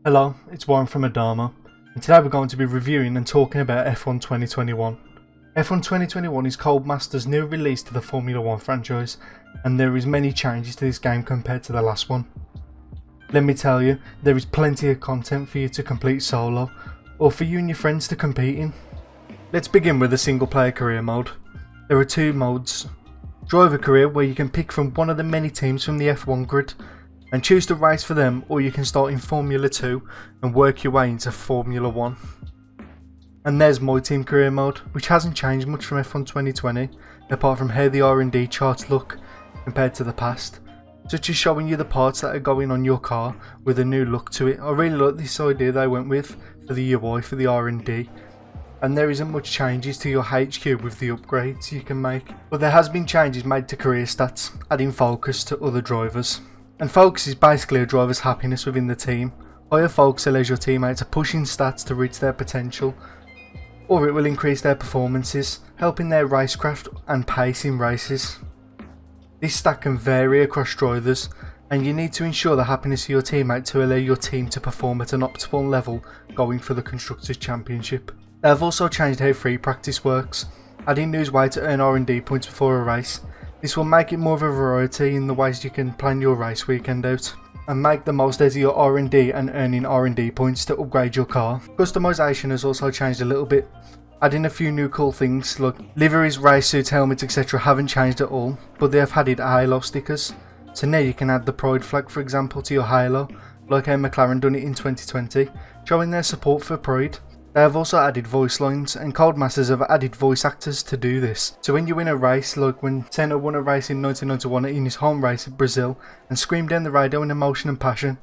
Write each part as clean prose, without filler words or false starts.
Hello, it's Warren from Adamo, and today we're going to be reviewing and talking about F1 2021. F1 2021 is Codemasters' new release to the Formula 1 franchise, and there is many changes to this game compared to the last one. Let me tell you, there is plenty of content for you to complete solo, or for you and your friends to compete in. Let's begin with the single player career mode. There are two modes. Driver career, where you can pick from one of the many teams from the F1 grid, and choose to race for them, or you can start in Formula 2 and work your way into Formula 1. And there's my team career mode, which hasn't changed much from F1 2020, apart from how the R&D charts look compared to the past, such as showing you the parts that are going on your car with a new look to it. I really like this idea they went with for the UI for the R&D, and there isn't much changes to your HQ with the upgrades you can make, but there has been changes made to career stats, adding focus to other drivers. And focus is basically a driver's happiness within the team. Higher focus allows your teammates to push in stats to reach their potential, or it will increase their performances, helping their racecraft and pace in races. This stat can vary across drivers, and you need to ensure the happiness of your teammate to allow your team to perform at an optimal level going for the Constructors' Championship. They have also changed how free practice works, adding new ways to earn R&D points before a race. This will make it more of a variety in the ways you can plan your race weekend out, and make the most out of your R&D and earning R&D points to upgrade your car. Customization has also changed a little bit, adding a few new cool things like liveries, race suits, helmets, etc. haven't changed at all, but they have added halo stickers. So now you can add the pride flag, for example, to your halo, like how McLaren done it in 2020, showing their support for pride. They have also added voice lines, and Codemasters have added voice actors to do this. So when you win a race, like when Senna won a race in 1991 in his home race at Brazil, and screamed down the radio in emotion and passion.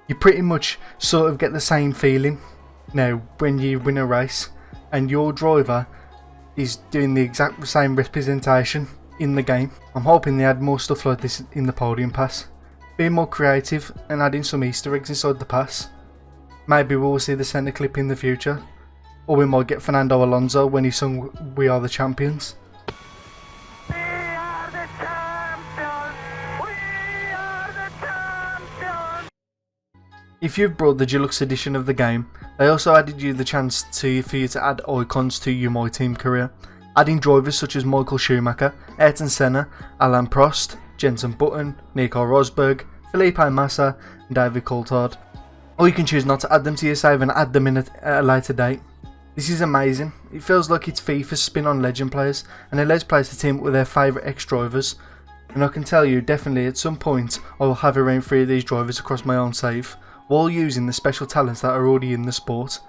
You pretty much sort of get the same feeling now when you win a race and your driver is doing the exact same representation in the game. I'm hoping they add more stuff like this in the podium pass, being more creative and adding some Easter eggs inside the pass. Maybe we'll see the centre clip in the future, or we might get Fernando Alonso when he sung "We Are the Champions." If you've brought the deluxe edition of the game, they also added you the chance for you to add icons to your My Team career, adding drivers such as Michael Schumacher, Ayrton Senna, Alain Prost, Jenson Button, Nico Rosberg, Felipe Massa and David Coulthard. Or you can choose not to add them to your save and add them in at a later date. This is amazing. It feels like it's FIFA's spin on legend players, and allows players to team up with their favourite ex-drivers. And I can tell you, definitely at some point I will have around 3 of these drivers across my own save, while using the special talents that are already in the sport.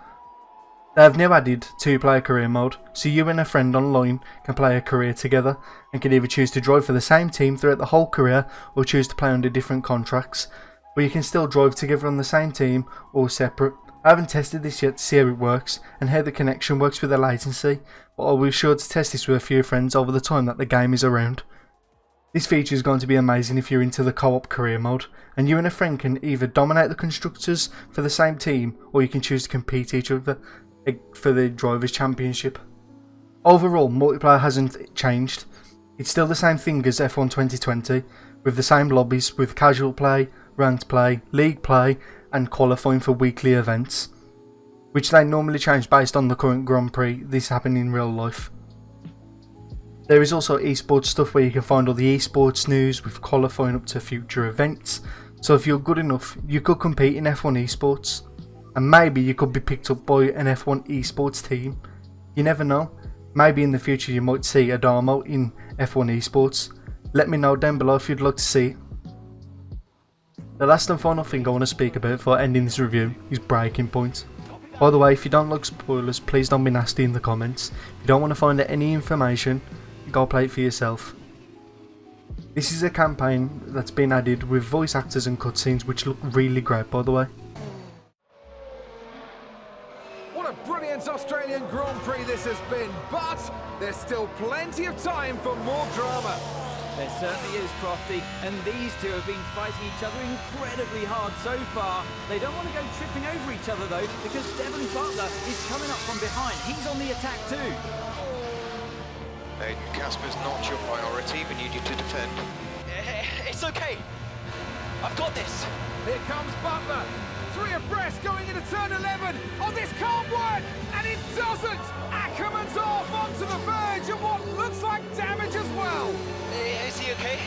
They have now added 2-player career mode, so you and a friend online can play a career together, and can either choose to drive for the same team throughout the whole career, or choose to play under different contracts, but you can still drive together on the same team or separate. I haven't tested this yet to see how it works and how the connection works with the latency, but I will be sure to test this with a few friends over the time that the game is around. This feature is going to be amazing if you're into the co-op career mode, and you and a friend can either dominate the constructors for the same team, or you can choose to compete each other for the Drivers' Championship. Overall, multiplayer hasn't changed. It's still the same thing as F1 2020, with the same lobbies with casual play, ranked play, league play and qualifying for weekly events, which they normally change based on the current Grand Prix. This happened in real life. There is also esports stuff where you can find all the esports news with qualifying up to future events, so if you're good enough you could compete in F1 esports, and maybe you could be picked up by an F1 esports team. You never know, maybe in the future you might see Adamo in F1 esports. Let me know down below if you'd like to see it. The last and final thing I want to speak about before ending this review is breaking points. By the way, if you don't like spoilers, please don't be nasty in the comments. If you don't want to find out any information, go play it for yourself. This is a campaign that's been added with voice actors and cutscenes which look really great, by the way. What a brilliant Australian Grand Prix this has been, but there's still plenty of time for more drama. There certainly is, Crofty, and these two have been fighting each other incredibly hard so far. They don't want to go tripping over each other though, because Devon Butler is coming up from behind. He's on the attack too. Aiden, Casper's not your priority. We need you to defend. It's okay. I've got this. Here comes Butler. 3 abreast going into turn 11. Oh, this can't work! And it doesn't! Ackerman's off onto the verge of what looks like damage as well. Is he okay?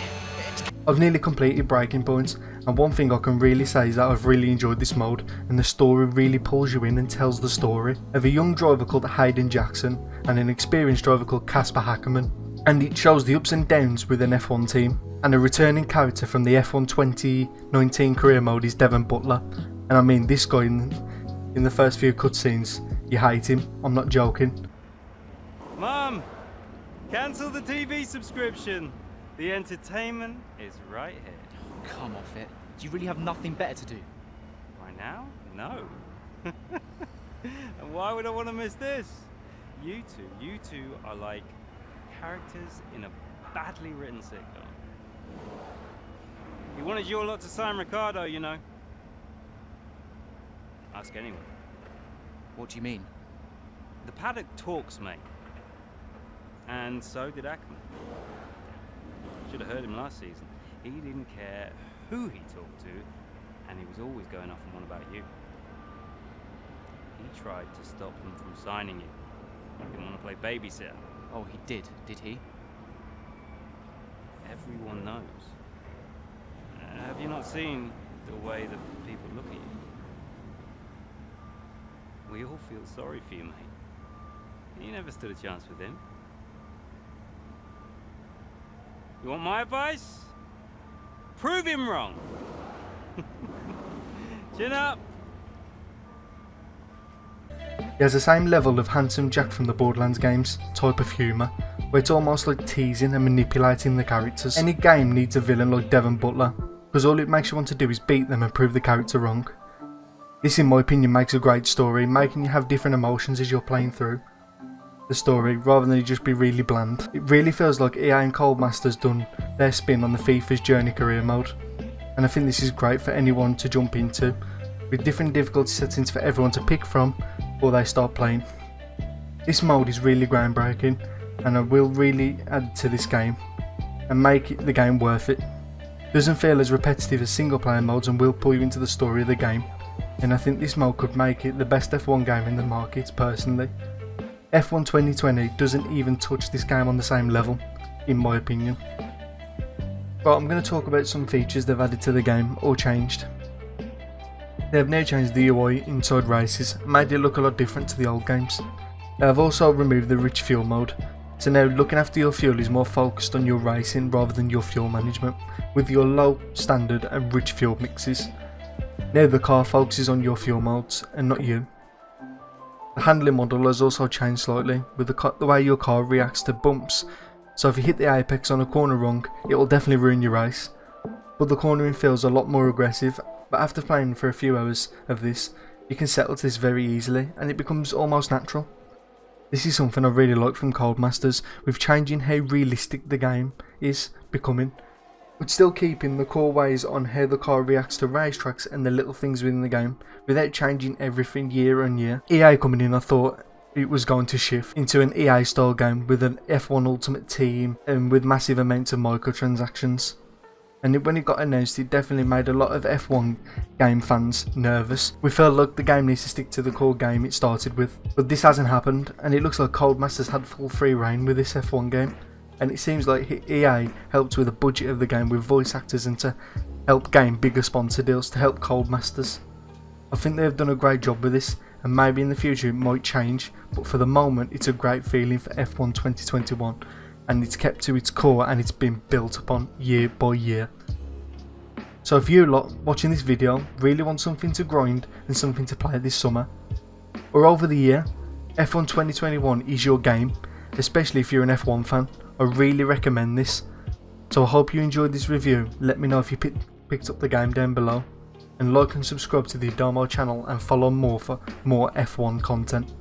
I've nearly completed Breaking Points, and one thing I can really say is that I've really enjoyed this mode, and the story really pulls you in and tells the story of a young driver called Hayden Jackson and an experienced driver called Casper Ackerman, and it shows the ups and downs with an F1 team. And a returning character from the F1 2019 career mode is Devon Butler, and I mean this guy in the first few cutscenes, you hate him, I'm not joking. Mum, cancel the TV subscription. The entertainment is right here. Come off it. Do you really have nothing better to do? Right now? No. And why would I want to miss this? You two are like characters in a badly written sitcom. He wanted your lot to sign Ricardo, you know. Ask anyone. What do you mean? The paddock talks, mate. And so did Ackerman. Should have heard him last season. He didn't care who he talked to, and he was always going off on one about you. He tried to stop him from signing you. He didn't want to play babysitter. Oh, he did he? Everyone knows. Have you not seen the way that people look at you? We all feel sorry for you, mate. You never stood a chance with him. You want my advice? Prove him wrong. Chin up. He has the same level of Handsome Jack from the Borderlands games type of humour, where it's almost like teasing and manipulating the characters. Any game needs a villain like Devon Butler, because all it makes you want to do is beat them and prove the character wrong. This in my opinion makes a great story, making you have different emotions as you're playing through the story, rather than it just be really bland. It really feels like EA and Codemasters done their spin on the FIFA's Journey career mode, and I think this is great for anyone to jump into, with different difficulty settings for everyone to pick from before they start playing. This mode is really groundbreaking, and it will really add to this game and make the game worth it. Doesn't feel as repetitive as single player modes and will pull you into the story of the game, and I think this mode could make it the best F1 game in the market personally. F1 2020 doesn't even touch this game on the same level, in my opinion. But I'm going to talk about some features they've added to the game or changed. They have now changed the UI inside races, made it look a lot different to the old games. They have also removed the rich fuel mode, so now looking after your fuel is more focused on your racing rather than your fuel management, with your low, standard and rich fuel mixes. Now the car focuses on your fuel modes and not you. The handling model has also changed slightly, with the way your car reacts to bumps, so if you hit the apex on a corner wrong, it will definitely ruin your race. But the cornering feels a lot more aggressive, but after playing for a few hours of this, you can settle to this very easily and it becomes almost natural. This is something I really like from Codemasters, with changing how realistic the game is becoming, but still keeping the core ways on how the car reacts to racetracks and the little things within the game, without changing everything year on year. EA coming in, I thought it was going to shift into an EA style game with an F1 Ultimate Team and with massive amounts of microtransactions. And when it got announced, it definitely made a lot of F1 game fans nervous. We felt like the game needs to stick to the core game it started with, but this hasn't happened, and it looks like Codemasters had full free reign with this F1 game. And it seems like EA helped with the budget of the game with voice actors and to help gain bigger sponsor deals to help Codemasters. I think they've done a great job with this, and maybe in the future it might change, but for the moment it's a great feeling for F1 2021, and it's kept to its core and it's been built upon year by year. So if you lot watching this video really want something to grind and something to play this summer or over the year, F1 2021 is your game, especially if you're an F1 fan. I really recommend this. So I hope you enjoyed this review. Let me know if you picked up the game down below, and like and subscribe to the Adamo channel and follow more for more F1 content.